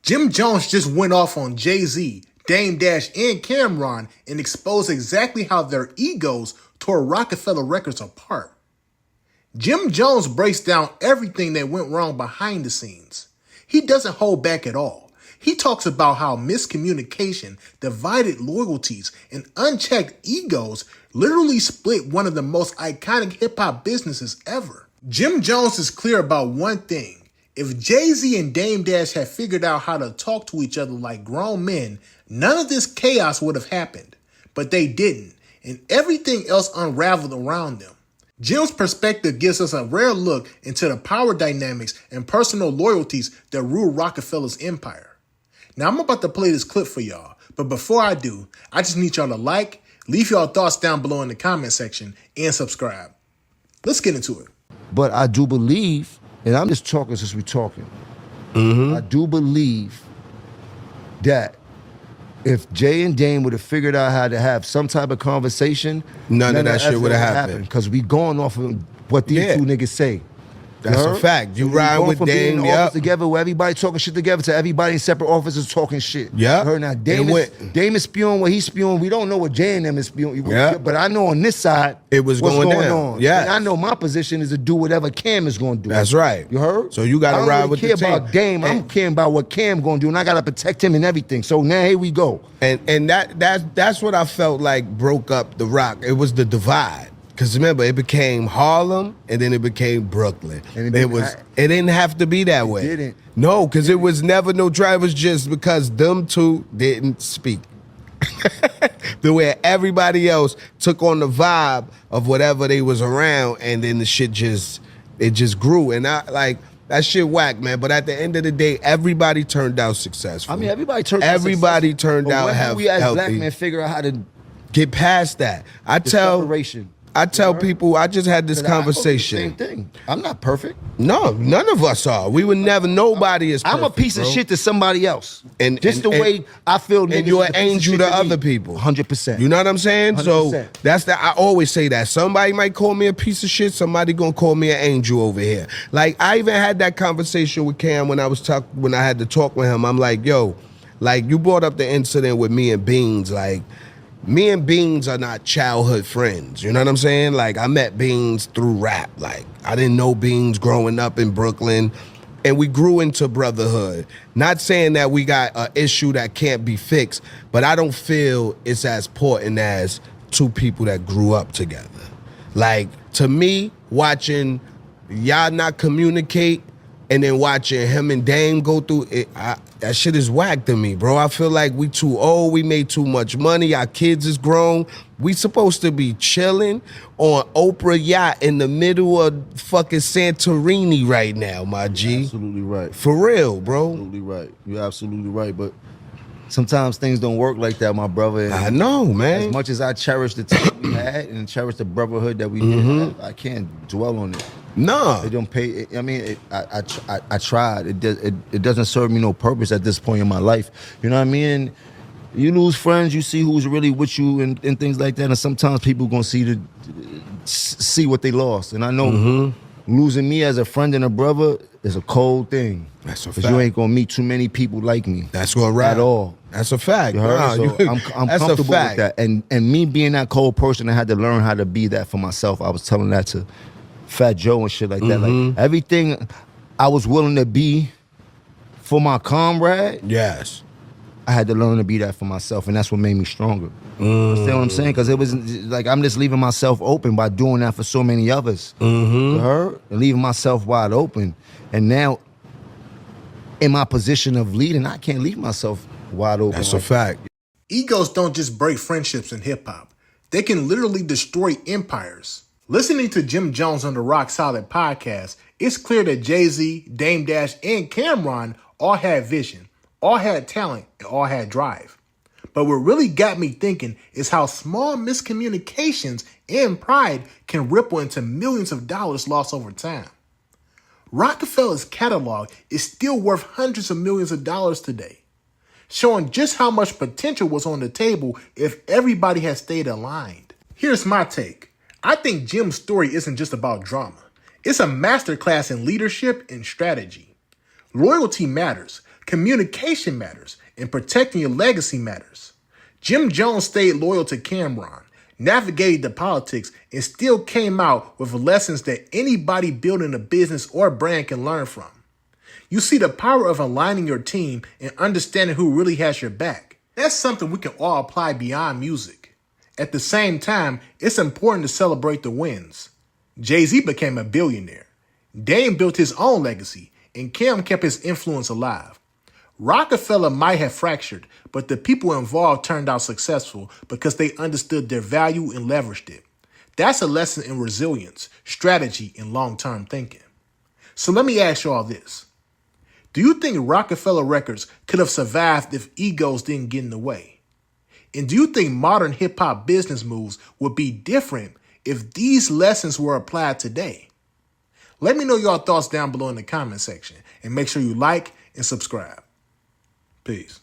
Jim Jones just went off on Jay-Z, Dame Dash, and Cameron and exposed exactly how their egos tore Roc-A-Fella Records apart. Jim Jones breaks down everything that went wrong behind the scenes. He doesn't hold back at all. He talks about how miscommunication, divided loyalties, and unchecked egos literally split one of the most iconic hip-hop businesses ever. Jim Jones is clear about one thing. If Jay-Z and Dame Dash had figured out how to talk to each other like grown men, none of this chaos would have happened. But they didn't, and everything else unraveled around them. Jim's perspective gives us a rare look into the power dynamics and personal loyalties that rule Roc-A-Fella's empire. Now, I'm about to play this clip for y'all, but before I do, I just need y'all to like, leave y'all thoughts down below in the comment section, and subscribe. Let's get into it. But I do believe, and I'm just talking since we're talking, I do believe that if Jay and Dame would have figured out how to have some type of conversation, none of that shit would have happened. Because we going off of what these two niggas say. That's a fact. You ride with Dame, being in office together where everybody talking shit together to everybody in separate offices talking shit. Yeah. Heard now Dame is spewing what he's spewing. We don't know what Jay and them is spewing. Yeah. But I know on this side it was what's going down. On. Yeah. And I know my position is to do whatever Cam is going to do. That's right. You heard? So you got to ride with the team. I don't care about Dame. I'm caring about what Cam going to do, and I got to protect him and everything. So now here we go. And that's what I felt like broke up the Rock. It was the divide. Because remember, it became Harlem, and then it became Brooklyn. And it didn't have to be that way. It didn't. No, because it was never no drivers just because them two didn't speak. The way everybody else took on the vibe of whatever they was around, and then the shit just grew. And I like that shit whack, man. But at the end of the day, everybody turned out successful. I mean, everybody turned out successful. Everybody turned out healthy. We as black men figure out how to get past that. I tell people, I just had this conversation. Same thing. I'm not perfect. No, none of us are. We would never. Nobody is perfect, I'm a piece of shit to somebody else. And just the way I feel. And you're an angel to other people. 100%. You know what I'm saying? 100%. So that's that. I always say that. Somebody might call me a piece of shit. Somebody gonna call me an angel over here. Like I even had that conversation with Cam when I had to talk with him. I'm like, yo, like you brought up the incident with me and Beans, like. Me and Beans are not childhood friends, you know what I'm saying? Like, I met Beans through rap. Like, I didn't know Beans growing up in Brooklyn, and we grew into brotherhood. Not saying that we got an issue that can't be fixed, but I don't feel it's as important as two people that grew up together. Like, to me, watching y'all not communicate and then watching him and Dame go through it, that shit is whack to me, bro. I feel like we too old. We made too much money. Our kids is grown. We supposed to be chilling on Oprah yacht in the middle of fucking Santorini right now, my G. You're absolutely right. For real, bro. Absolutely right. You're absolutely right. But sometimes things don't work like that, my brother. And I know, man. As much as I cherish the time we had and cherish the brotherhood that we did, I can't dwell on it. No, it don't pay. I mean, I tried. It doesn't serve me no purpose at this point in my life. You know what I mean? You lose friends, you see who's really with you and things like that. And sometimes people gonna see what they lost. And I know losing me as a friend and a brother is a cold thing. That's a fact. Because you ain't gonna meet too many people like me. That's gonna rap at all. That's a fact. So I'm comfortable with that. And me being that cold person, I had to learn how to be that for myself. I was telling that to Fat Joe and shit like that. Like everything I was willing to be for my comrade. Yes. I had to learn to be that for myself, and that's what made me stronger. You understand what I'm saying? Because it wasn't like I'm just leaving myself open by doing that for so many others. You heard? And leaving myself wide open. And now, in my position of leading, I can't leave myself wide open. That's a fact. Egos don't just break friendships in hip-hop. They can literally destroy empires. Listening to Jim Jones on the Rock Solid podcast, it's clear that Jay-Z, Dame Dash, and Cameron all had vision, all had talent, and all had drive. But what really got me thinking is how small miscommunications and pride can ripple into millions of dollars lost over time. Roc-A-Fella's catalog is still worth hundreds of millions of dollars today, showing just how much potential was on the table if everybody had stayed aligned. Here's my take. I think Jim's story isn't just about drama. It's a masterclass in leadership and strategy. Loyalty matters. Communication matters, and protecting your legacy matters. Jim Jones stayed loyal to Cameron, navigated the politics, and still came out with lessons that anybody building a business or brand can learn from. You see the power of aligning your team and understanding who really has your back. That's something we can all apply beyond music. At the same time, it's important to celebrate the wins. Jay-Z became a billionaire. Dame built his own legacy, and Cam kept his influence alive. Roc-A-Fella might have fractured, but the people involved turned out successful because they understood their value and leveraged it. That's a lesson in resilience, strategy, and long-term thinking. So let me ask you all this. Do you think Roc-A-Fella Records could have survived if egos didn't get in the way? And do you think modern hip-hop business moves would be different if these lessons were applied today? Let me know your thoughts down below in the comment section, and make sure you like and subscribe. Peace.